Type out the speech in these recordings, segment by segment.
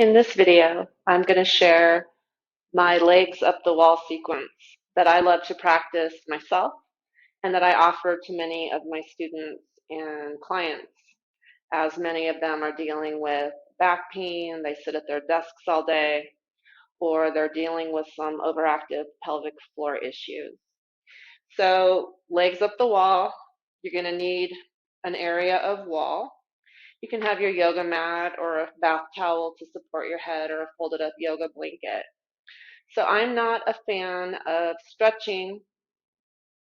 In this video, I'm going to share my legs up the wall sequence that I love to practice myself and that I offer to many of my students and clients, as many of them are dealing with back pain, they sit at their desks all day, or they're dealing with some overactive pelvic floor issues. So legs up the wall, you're going to need an area of wall. You can have your yoga mat or a bath towel to support your head or a folded up yoga blanket. So I'm not a fan of stretching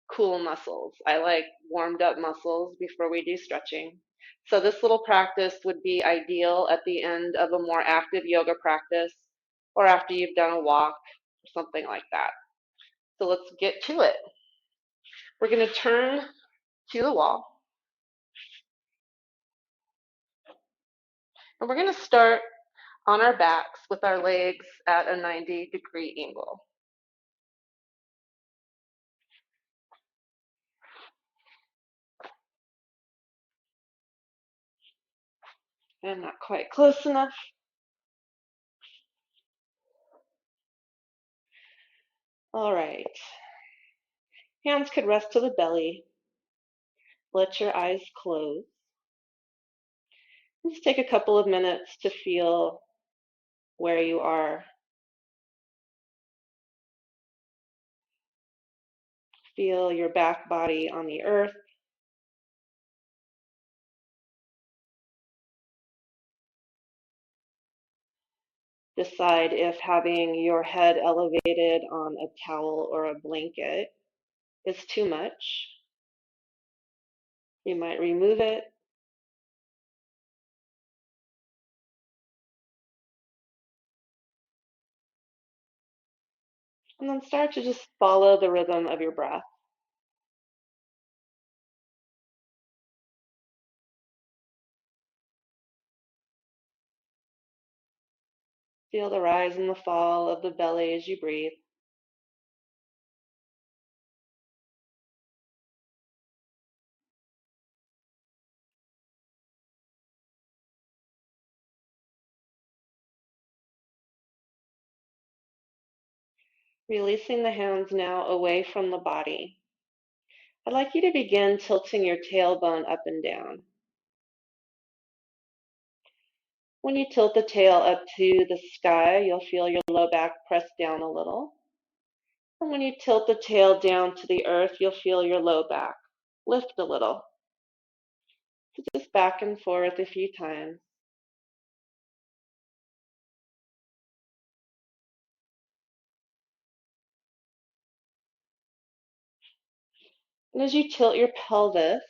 cool muscles. I like warmed up muscles before we do stretching. So this little practice would be ideal at the end of a more active yoga practice or after you've done a walk or something like that. So let's get to it. We're going to turn to the wall and we're going to start on our backs with our legs at a 90-degree angle. And not quite close enough. All right. Hands could rest to the belly. Let your eyes close. Just take a couple of minutes to feel where you are. Feel your back body on the earth. Decide if having your head elevated on a towel or a blanket is too much. You might remove it. And then start to just follow the rhythm of your breath. Feel the rise and the fall of the belly as you breathe. Releasing the hands now away from the body. I'd like you to begin tilting your tailbone up and down. When you tilt the tail up to the sky, you'll feel your low back press down a little. And when you tilt the tail down to the earth, you'll feel your low back lift a little. So just back and forth a few times. And as you tilt your pelvis,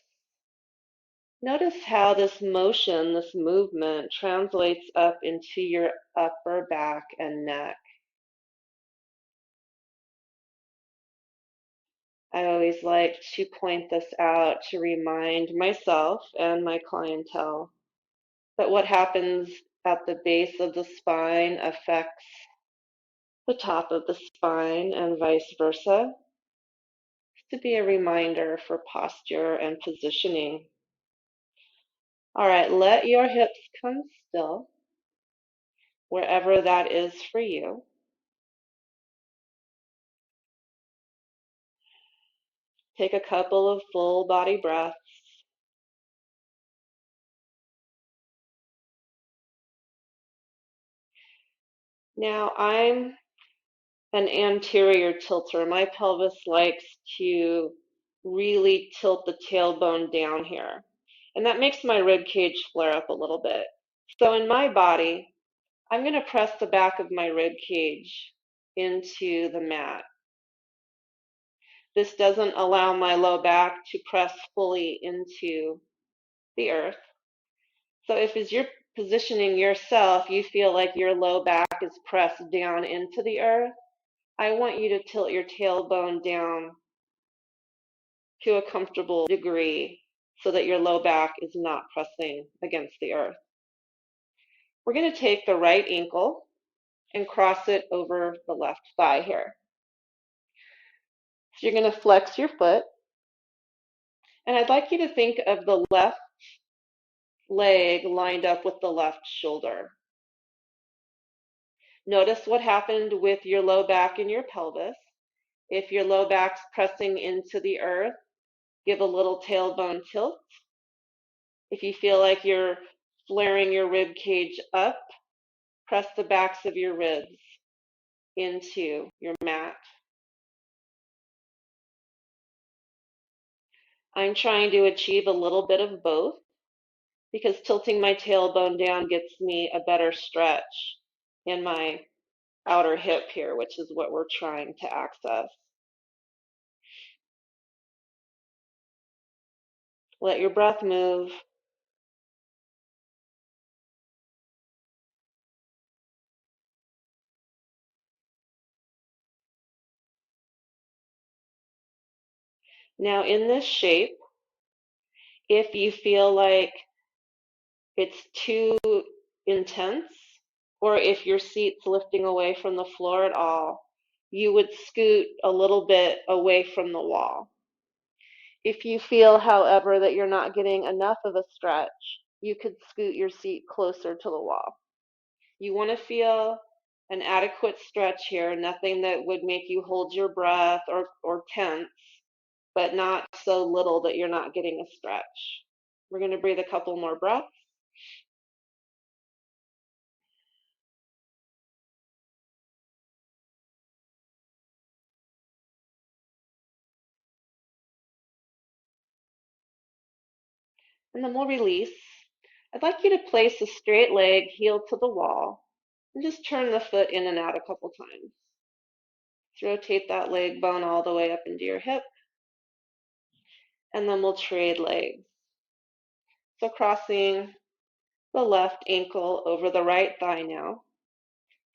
notice how this motion, this movement translates up into your upper back and neck. I always like to point this out to remind myself and my clientele that what happens at the base of the spine affects the top of the spine and vice versa, to be a reminder for posture and positioning. All right, let your hips come still, wherever that is for you. Take a couple of full body breaths. Now I'm an anterior tilter. My pelvis likes to really tilt the tailbone down here. And that makes my rib cage flare up a little bit. So in my body, I'm going to press the back of my rib cage into the mat. This doesn't allow my low back to press fully into the earth. So if as you're positioning yourself, you feel like your low back is pressed down into the earth, I want you to tilt your tailbone down to a comfortable degree so that your low back is not pressing against the earth. We're going to take the right ankle and cross it over the left thigh here. So you're going to flex your foot, and I'd like you to think of the left leg lined up with the left shoulder. Notice what happened with your low back and your pelvis. If your low back's pressing into the earth, give a little tailbone tilt. If you feel like you're flaring your rib cage up, press the backs of your ribs into your mat. I'm trying to achieve a little bit of both because tilting my tailbone down gets me a better stretch in my outer hip here, which is what we're trying to access. Let your breath move. Now in this shape, if you feel like it's too intense, or if your seat's lifting away from the floor at all, you would scoot a little bit away from the wall. If you feel, however, that you're not getting enough of a stretch, you could scoot your seat closer to the wall. You want to feel an adequate stretch here, nothing that would make you hold your breath or tense, but not so little that you're not getting a stretch. We're going to breathe a couple more breaths. And then we'll release. I'd like you to place a straight leg, heel to the wall, and just turn the foot in and out a couple times. Let's rotate that leg bone all the way up into your hip, and then we'll trade legs. So crossing the left ankle over the right thigh now.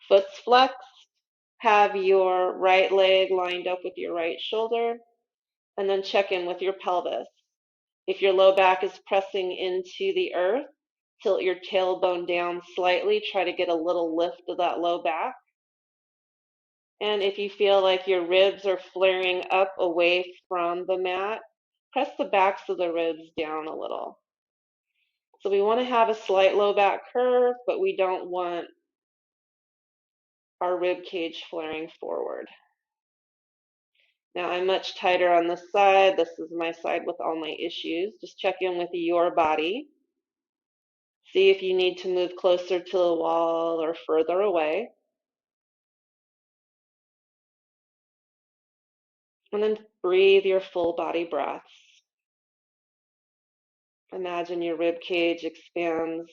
Foot's flexed. Have your right leg lined up with your right shoulder, and then check in with your pelvis. If your low back is pressing into the earth, tilt your tailbone down slightly. Try to get a little lift of that low back. And if you feel like your ribs are flaring up away from the mat, press the backs of the ribs down a little. So we want to have a slight low back curve, but we don't want our rib cage flaring forward. Now I'm much tighter on this side. This is my side with all my issues. Just check in with your body. See if you need to move closer to the wall or further away. And then breathe your full body breaths. Imagine your rib cage expands.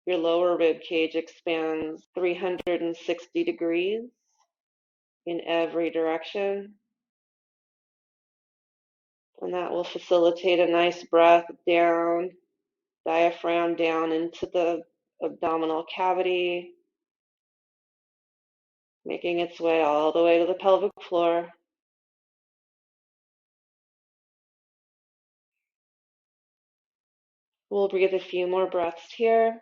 Your lower rib cage expands 360 degrees in every direction. And that will facilitate a nice breath down, diaphragm down into the abdominal cavity, making its way all the way to the pelvic floor. We'll breathe a few more breaths here.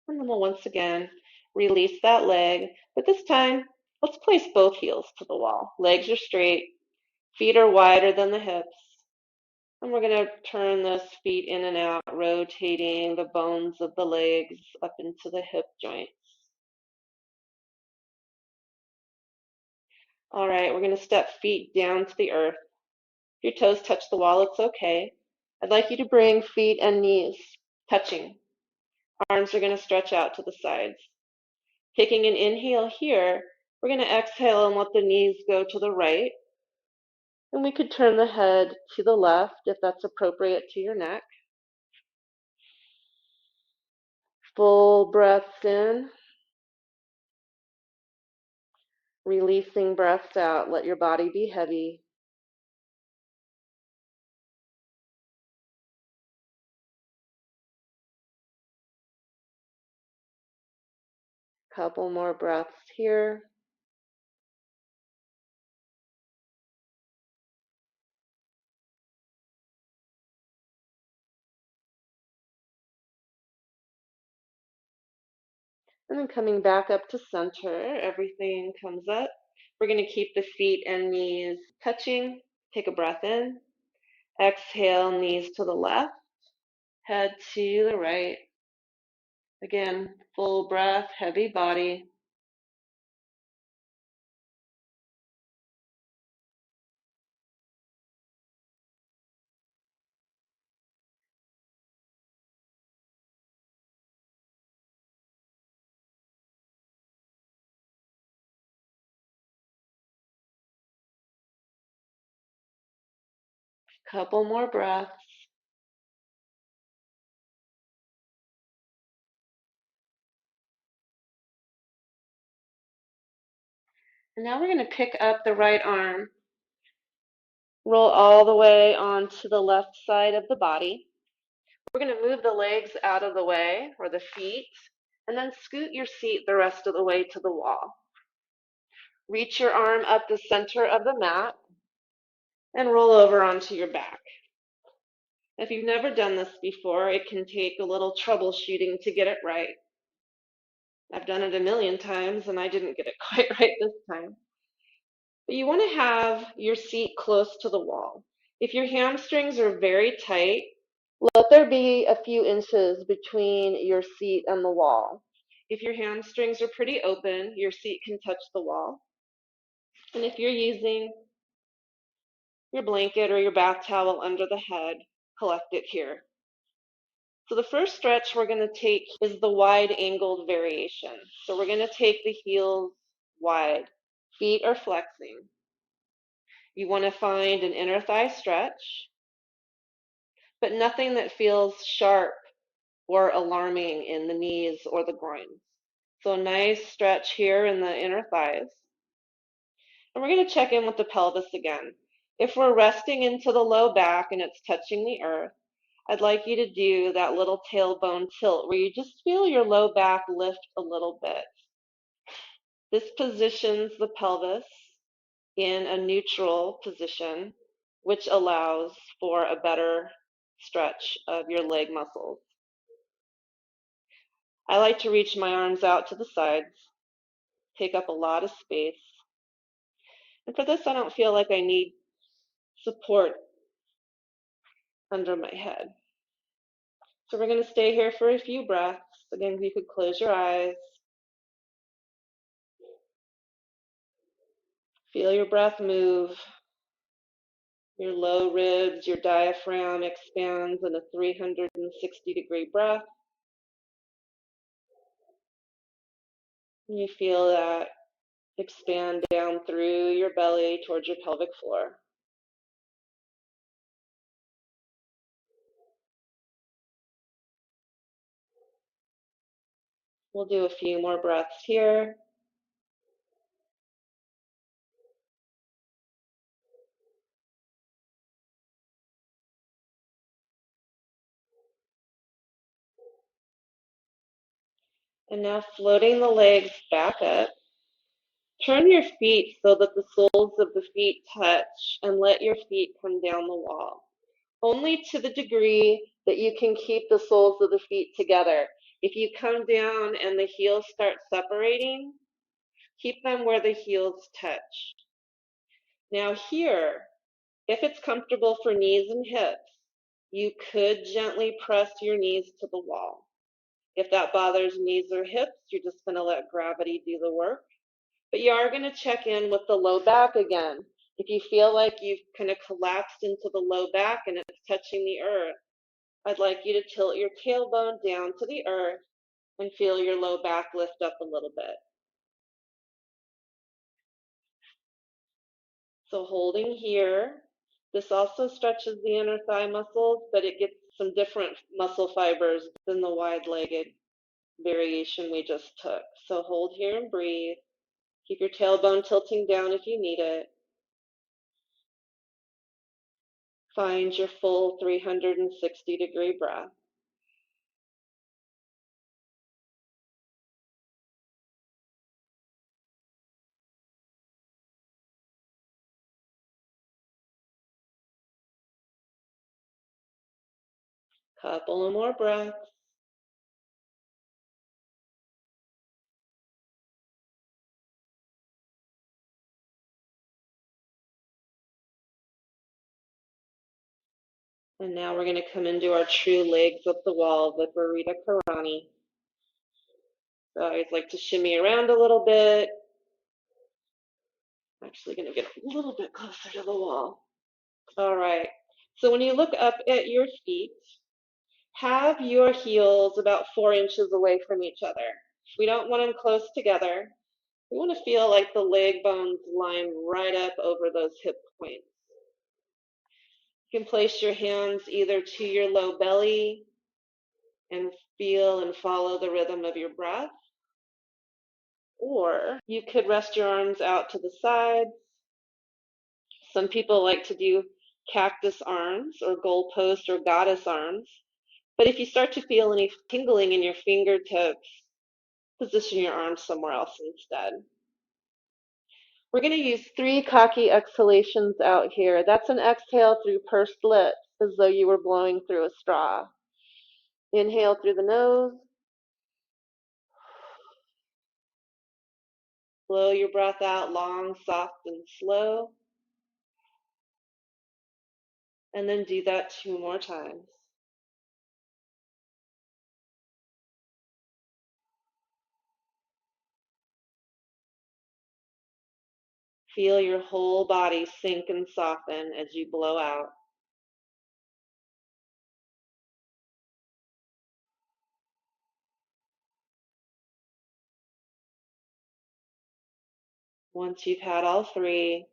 And then we'll once again release that leg, but this time let's place both heels to the wall. Legs are straight, feet are wider than the hips. And we're going to turn those feet in and out, rotating the bones of the legs up into the hip joints. All right, we're going to step feet down to the earth. If your toes touch the wall, it's okay. I'd like you to bring feet and knees touching. Arms are going to stretch out to the sides. Taking an inhale here, we're going to exhale and let the knees go to the right. And we could turn the head to the left if that's appropriate to your neck. Full breaths in. Releasing breaths out. Let your body be heavy. Couple more breaths here. And then coming back up to center, everything comes up. We're going to keep the feet and knees touching. Take a breath in. Exhale, knees to the left, head to the right. Again, full breath, heavy body. Couple more breaths. And now we're going to pick up the right arm, roll all the way onto the left side of the body. We're going to move the legs out of the way, or the feet, and then scoot your seat the rest of the way to the wall. Reach your arm up the center of the mat and roll over onto your back. If you've never done this before, it can take a little troubleshooting to get it right. I've done it a million times and I didn't get it quite right this time. But you want to have your seat close to the wall. If your hamstrings are very tight, let there be a few inches between your seat and the wall. If your hamstrings are pretty open, your seat can touch the wall. And if you're using your blanket or your bath towel under the head, collect it here. So the first stretch we're going to take is the wide angled variation. So we're going to take the heels wide. Feet are flexing. You want to find an inner thigh stretch, but nothing that feels sharp or alarming in the knees or the groins. So a nice stretch here in the inner thighs. And we're going to check in with the pelvis again. If we're resting into the low back and it's touching the earth, I'd like you to do that little tailbone tilt where you just feel your low back lift a little bit. This positions the pelvis in a neutral position, which allows for a better stretch of your leg muscles. I like to reach my arms out to the sides, take up a lot of space. And for this, I don't feel like I need support under my head. So we're going to stay here for a few breaths. Again, you could close your eyes. Feel your breath move. Your low ribs, your diaphragm expands in a 360-degree breath. And you feel that expand down through your belly towards your pelvic floor. We'll do a few more breaths here. And now floating the legs back up. Turn your feet so that the soles of the feet touch and let your feet come down the wall. Only to the degree that you can keep the soles of the feet together. If you come down and the heels start separating, keep them where the heels touch. Now here, if it's comfortable for knees and hips, you could gently press your knees to the wall. If that bothers knees or hips, you're just going to let gravity do the work. But you are going to check in with the low back again. If you feel like you've kind of collapsed into the low back and it's touching the earth, I'd like you to tilt your tailbone down to the earth and feel your low back lift up a little bit. So holding here, this also stretches the inner thigh muscles, but it gets some different muscle fibers than the wide-legged variation we just took. So hold here and breathe. Keep your tailbone tilting down if you need it. Find your full 360-degree breath. Couple of more breaths. And now we're going to come into our true legs up the wall, Viparita Karani. So I always like to shimmy around a little bit. I'm actually going to get a little bit closer to the wall. All right. So when you look up at your feet, have your heels about 4 inches away from each other. We don't want them close together. We want to feel like the leg bones line right up over those hip points. You can place your hands either to your low belly and feel and follow the rhythm of your breath, or you could rest your arms out to the sides. Some people like to do cactus arms or goalpost or goddess arms. But if you start to feel any tingling in your fingertips, position your arms somewhere else instead. We're going to use 3 cocky exhalations out here. That's an exhale through pursed lips, as though you were blowing through a straw. Inhale through the nose. Blow your breath out long, soft, and slow. And then do that 2 more times. Feel your whole body sink and soften as you blow out. Once you've had all 3,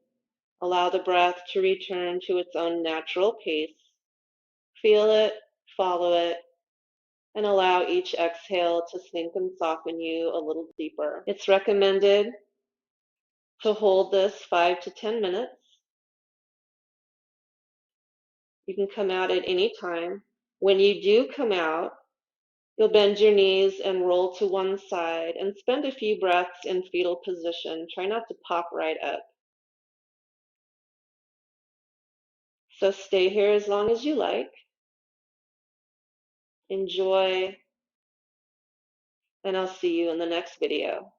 allow the breath to return to its own natural pace. Feel it, follow it, and allow each exhale to sink and soften you a little deeper. It's recommended to hold this 5 to 10 minutes. You can come out at any time. When you do come out, you'll bend your knees and roll to one side and spend a few breaths in fetal position. Try not to pop right up. So stay here as long as you like. Enjoy, and I'll see you in the next video.